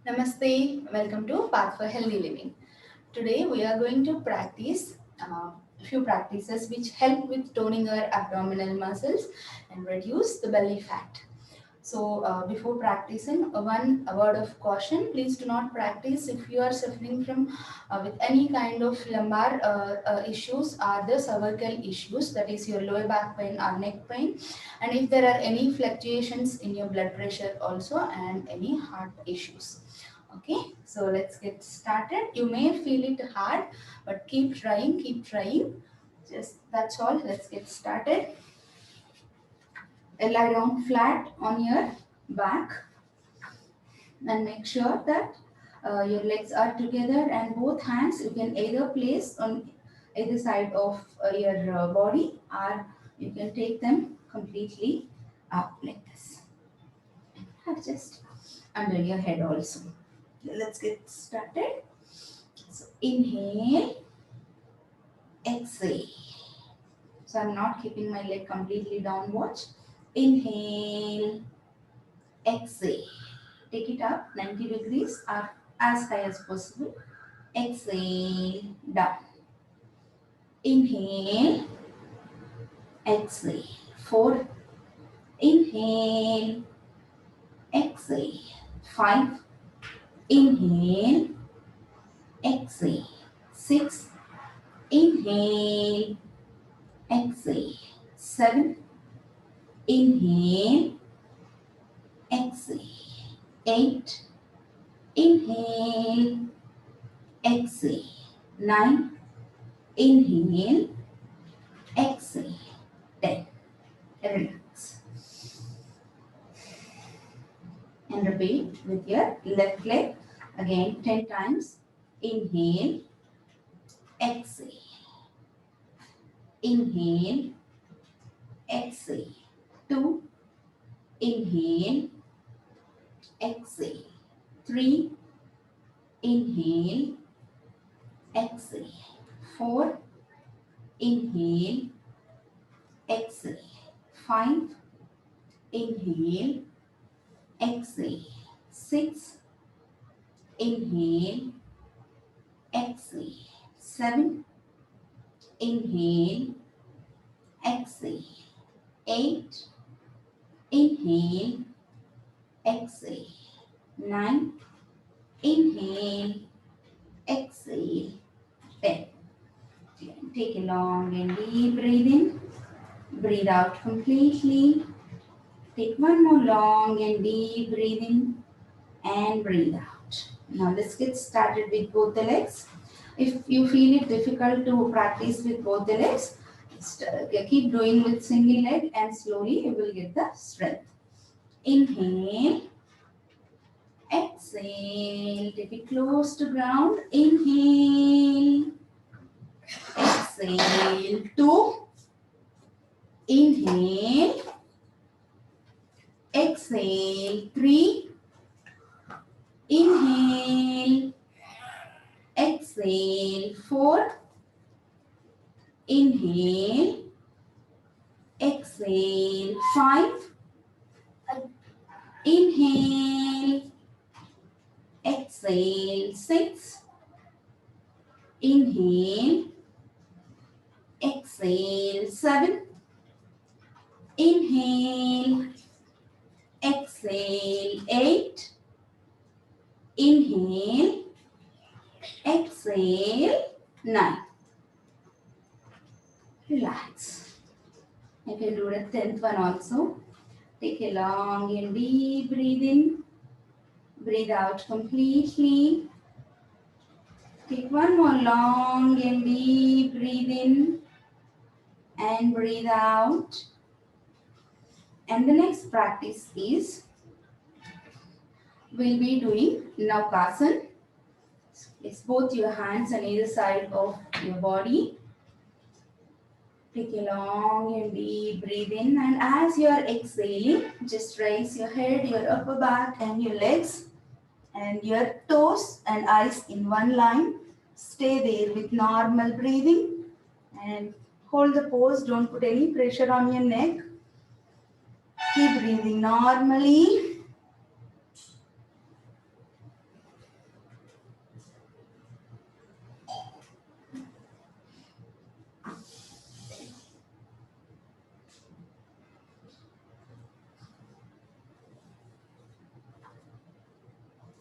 Namaste, welcome to Path for Healthy Living. Today we are going to practice a few practices which help with toning our abdominal muscles and reduce the belly fat. So, before practicing, one word of caution: please do not practice if you are suffering from with any kind of lumbar issues or the cervical issues, that is your lower back pain or neck pain, and if there are any fluctuations in your blood pressure also and any heart issues. Okay, so let's get started. You may feel it hard, but keep trying, keep trying. Just that's all. Let's get started. Lie down flat on your back and make sure that your legs are together, and both hands you can either place on either side of your body, or you can take them completely up like this. Have just under your head also. Let's get started. So inhale, exhale. So I'm not keeping my leg completely down. Watch. Inhale, exhale. Take it up 90 degrees or as high as possible. Exhale, down. Inhale, exhale. 4. Inhale, exhale. 5. Inhale, exhale. 6. Inhale, exhale. 7. Inhale, exhale. 8. Inhale, exhale. 9. Inhale, exhale. 10. Relax. And repeat with your left leg again 10 times. Inhale, exhale. Inhale, exhale. 2. Inhale, exhale. 3. Inhale, exhale. 4. Inhale, exhale. 5. Inhale, exhale. 6. Inhale, exhale. 7. Inhale, exhale. 8. Inhale, exhale. 9. Inhale, exhale. 10. Take a long and deep breath in. Breathe out completely. Take one more long and deep breath in and breathe out. Now let's get started with both the legs. If you feel it difficult to practice with both the legs, keep doing with single leg and slowly you will get the strength. Inhale, exhale, take it close to ground. Inhale, exhale, 2. Inhale, exhale, 3. Inhale, exhale, 4. Inhale, exhale, 5. Inhale, exhale, 6. Inhale, exhale, 7. Inhale, exhale, 8. Inhale, exhale, 9. Relax. You can do the 10th one also. Take a long and deep breath in. Breathe out completely. Take one more long and deep breath in and breathe out. And the next practice is we'll be doing Naukasana. Place both your hands on either side of your body. Take a long and deep breath in, and as you are exhaling, just raise your head, your upper back and your legs and your toes and eyes in one line. Stay there with normal breathing and hold the pose. Don't put any pressure on your neck. Keep breathing normally.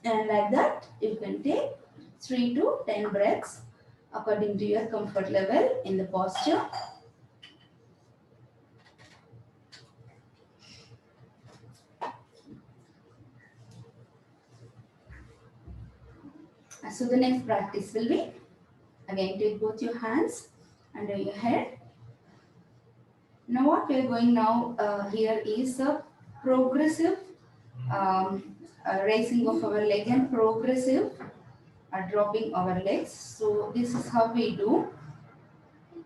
And like that, you can take 3 to 10 breaths according to your comfort level in the posture. So the next practice will be, again, take both your hands under your head. Now what we are going now here is a progressive raising of our leg and progressive dropping our legs. So this is how we do.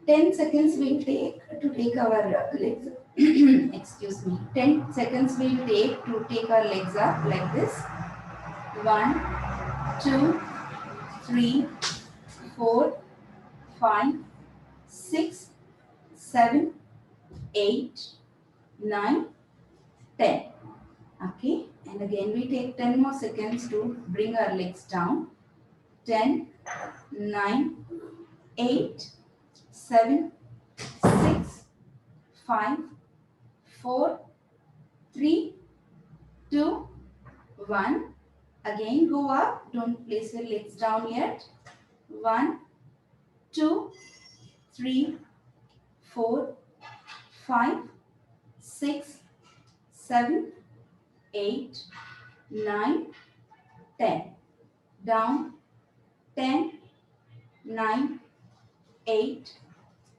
10 seconds we take to take our legs. Excuse me. 10 seconds we take to take our legs up like this. 1, 2, 3, 4, 5, 6, 7, 8, 9, 10. Okay, and again we take 10 more seconds to bring our legs down. 10, 9, 8, 7, 6, 5, 4, 3, 2, 1. Again go up. Don't place your legs down yet. 1, 2, 3, 4, 5, 6, 7, 8, 9, 10. Down. 10, 9, 8,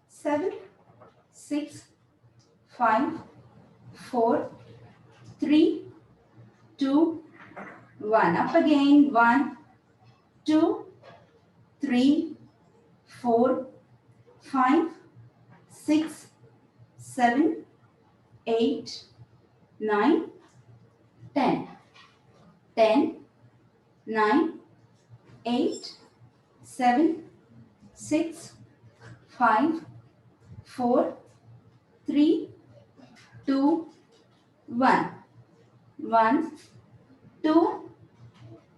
7, 6, 5, 4, 3, 2, 1. Up again. 1, 2, 3, 4, 5, 6, 7, 8, 9, 10. 10, 9, 8, 7, 6, 5, 4, 3, 2, 1. 1, 2,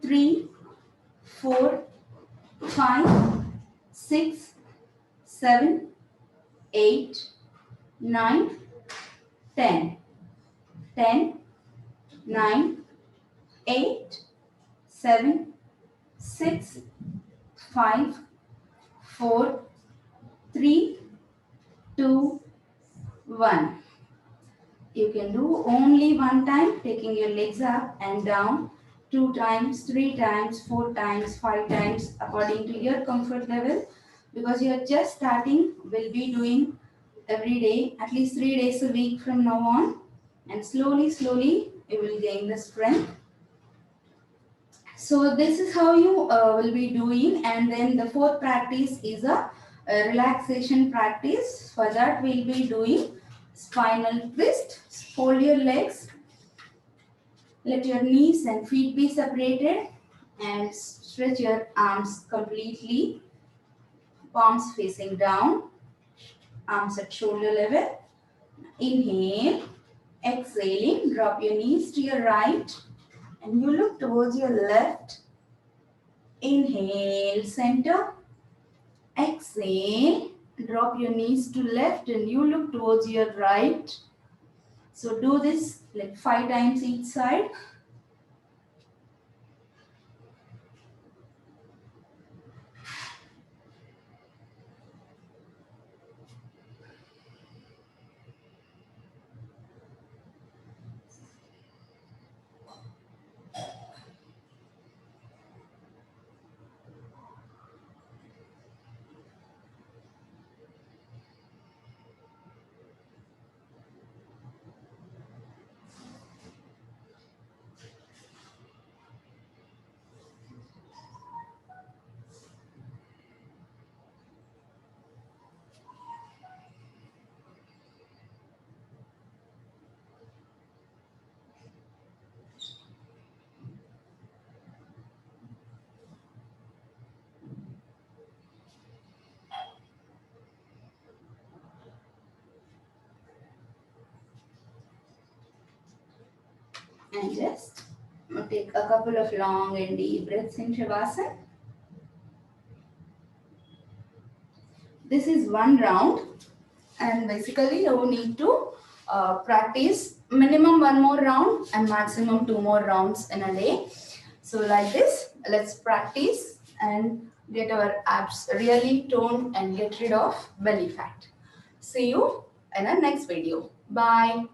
3, 4, 5, 6, 7, 8, 9, 10. 10, 9, 8, 7, 6, 5, 4, 3, 2, 1. You can do only one time, taking your legs up and down, 2 times, 3 times, 4 times, 5 times, according to your comfort level. Because you are just starting, will be doing every day, at least 3 days a week from now on. And slowly, slowly, you will gain the strength. So this is how you will be doing. And then the fourth practice is a relaxation practice. For that, we'll be doing spinal twist. Fold your legs. Let your knees and feet be separated. And stretch your arms completely. Palms facing down. Arms at shoulder level. Inhale. Exhaling. Drop your knees to your right. And you look towards your left. Inhale, center. Exhale. Drop your knees to left and you look towards your right. So do this like 5 times each side. And just take a couple of long and deep breaths in Shavasana. This is one round, and basically you need to practice minimum one more round and maximum 2 more rounds in a day. So like this, let's practice and get our abs really toned and get rid of belly fat. See you in our next video. Bye.